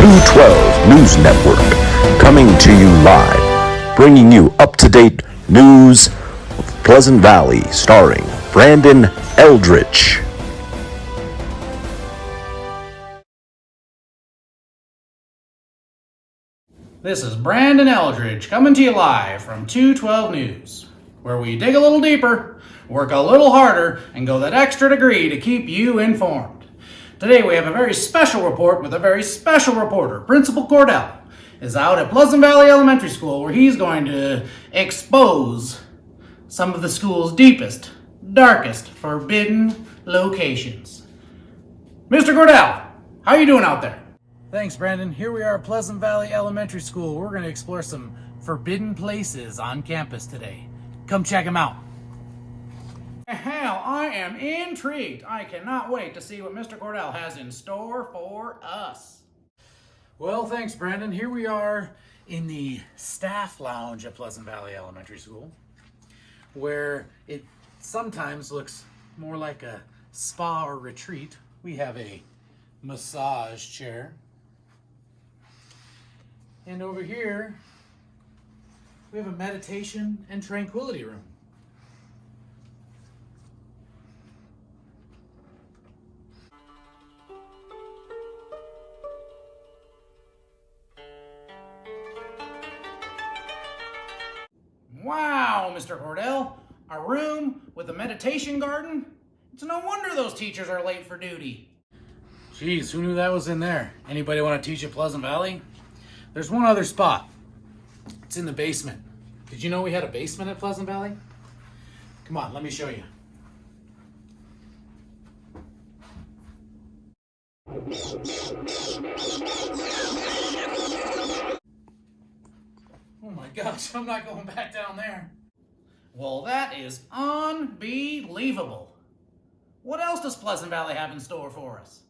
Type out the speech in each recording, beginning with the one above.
212 News Network, coming to you live, bringing you up-to-date news of Pleasant Valley, starring Brandon Eldridge. This is Brandon Eldridge coming to you live from 212 News, where we dig a little deeper, work a little harder, and go that extra degree to keep you informed. Today we have a very special report with a very special reporter. Principal Cordell is out at Pleasant Valley Elementary School, where he's going to expose some of the school's deepest, darkest, forbidden locations. Mr. Cordell, how are you doing out there? Thanks, Brandon. Here we are at Pleasant Valley Elementary School. We're going to explore some forbidden places on campus today. Come check them out. Hell, I am intrigued. I cannot wait to see what Mr. Cordell has in store for us. Well, thanks, Brandon. Here we are in the staff lounge at Pleasant Valley Elementary School, where it sometimes looks more like a spa or retreat. We have a massage chair. And over here, we have a meditation and tranquility room. Wow, Mr. Cordell, a room with a meditation garden? It's no wonder those teachers are late for duty. Jeez, who knew that was in there? Anybody want to teach at Pleasant Valley? There's one other spot. It's in the basement. Did you know we had a basement at Pleasant Valley? Come on, let me show you. Oh my gosh, I'm not going back down there. Well, that is unbelievable. What else does Pleasant Valley have in store for us?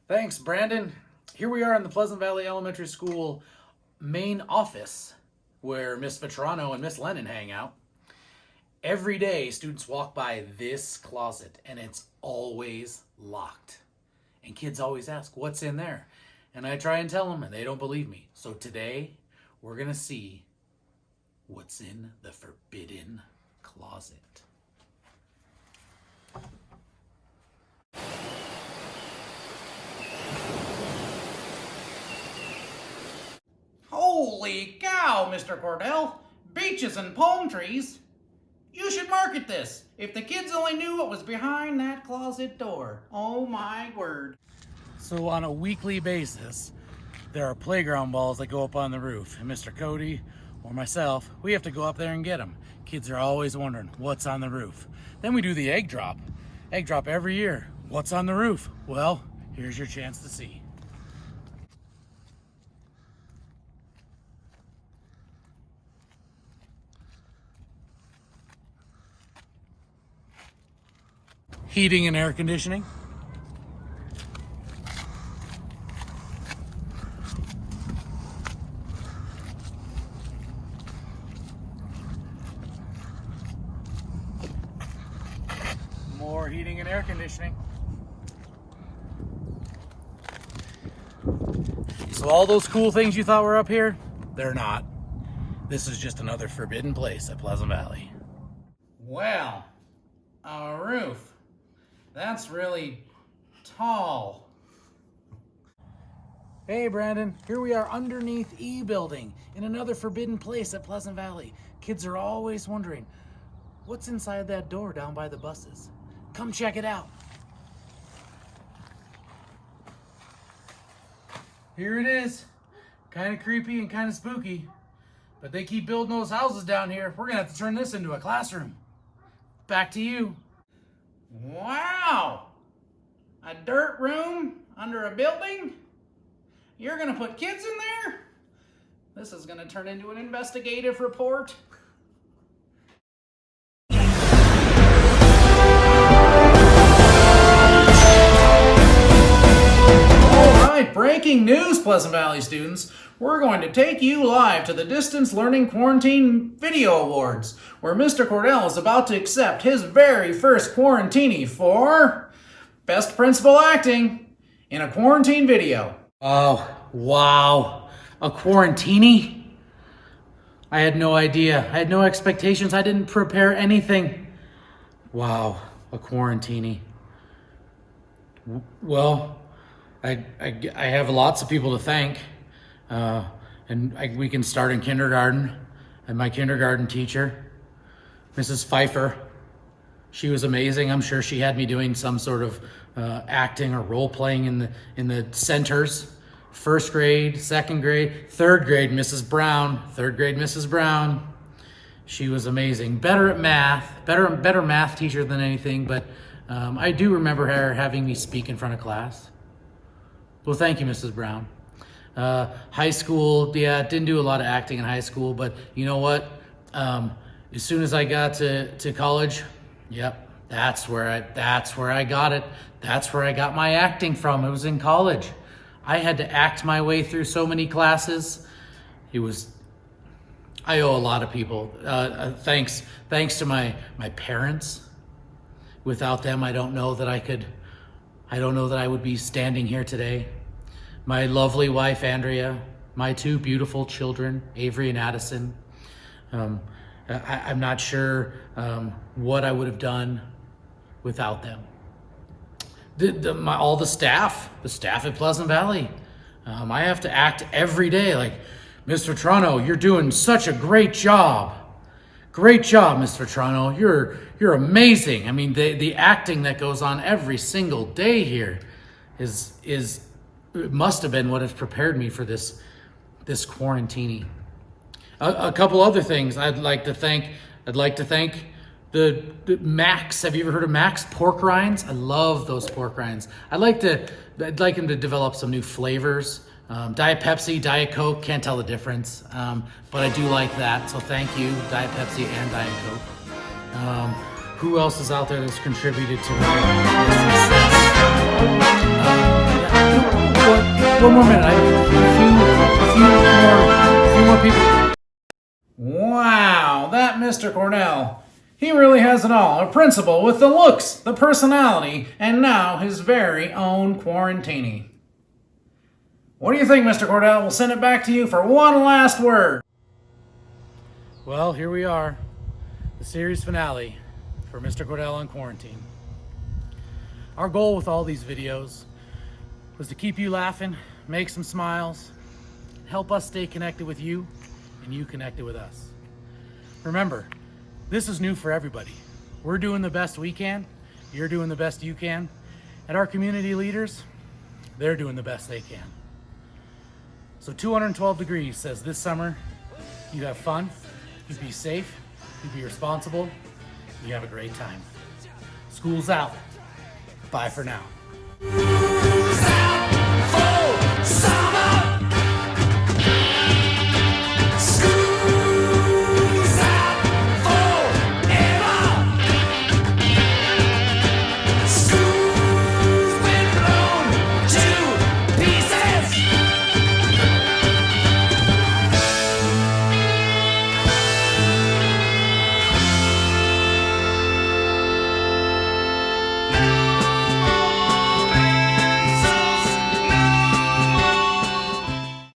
Thanks, Brandon. Here we are in the Pleasant Valley Elementary School main office, where Miss Vetrano and Miss Lennon hang out. Every day, students walk by this closet, and it's always locked. And kids always ask, what's in there? And I try and tell them, and they don't believe me. So today, we're going to see what's in the forbidden closet. Holy cow, Mr. Cordell! Beaches and palm trees! You should market this, if the kids only knew what was behind that closet door. Oh my word. So on a weekly basis, there are playground balls that go up on the roof, and Mr. Cody or myself, we have to go up there and get them. Kids are always wondering what's on the roof. Then we do the egg drop. Egg drop every year. What's on the roof? Well, here's your chance to see. Heating and air conditioning. More heating and air conditioning. So all those cool things you thought were up here, they're not. This is just another forbidden place at Pleasant Valley. Well, a roof. That's really tall. Hey, Brandon, here we are underneath E building in another forbidden place at Pleasant Valley. Kids are always wondering, what's inside that door down by the buses? Come check it out. Here it is. Kind of creepy and kind of spooky, but they keep building those houses down here. We're gonna have to turn this into a classroom. Back to you. Wow! A dirt room under a building? You're gonna put kids in there? This is gonna turn into an investigative report. Alright, breaking news, Pleasant Valley students. We're going to take you live to the Distance Learning Quarantine Video Awards, where Mr. Cordell is about to accept his very first quarantini for Best Principal Acting in a Quarantine Video. Oh, wow. A quarantini? I had no idea. I had no expectations. I didn't prepare anything. Wow, a quarantini. Well, I have lots of people to thank. We can start in kindergarten. And my kindergarten teacher, Mrs. Pfeiffer, she was amazing. I'm sure she had me doing some sort of acting or role playing in the centers. First grade, second grade, third grade, Mrs. Brown. Third grade, Mrs. Brown. She was amazing. Better at math. Better math teacher than anything. But I do remember her having me speak in front of class. Well, thank you, Mrs. Brown. High school, yeah, didn't do a lot of acting in high school, but you know what? As soon as I got to college, yep, that's where I got it. That's where I got my acting from. It was in college. I had to act my way through so many classes. I owe a lot of people. Thanks to my parents. Without them, I don't know that I would be standing here today. My lovely wife, Andrea, my two beautiful children, Avery and Addison. I'm not sure what I would have done without them. All the staff at Pleasant Valley. I have to act every day like, Mr. Toronto, you're doing such a great job. Great job, Mr. Toronto. You're amazing. I mean, the acting that goes on every single day here it must have been what has prepared me for this quarantini. A couple other things I'd like to thank the Max. Have you ever heard of Max pork rinds? I love those pork rinds. I'd like him to develop some new flavors. Diet Pepsi, Diet Coke, can't tell the difference. But I do like that. So thank you, Diet Pepsi and Diet Coke. Who else is out there that's contributed to my success? One more minute. A few more people. Wow, that Mr. Cordell. He really has it all. A principal with the looks, the personality, and now his very own quarantini. What do you think, Mr. Cordell? We'll send it back to you for one last word. Well, here we are. The series finale for Mr. Cordell on quarantine. Our goal with all these videos was to keep you laughing, make some smiles, help us stay connected with you, and you connected with us. Remember, this is new for everybody. We're doing the best we can, you're doing the best you can, and our community leaders, they're doing the best they can. So 212 Degrees says this summer, you have fun, you be safe, you be responsible, you have a great time. School's out. Bye for now.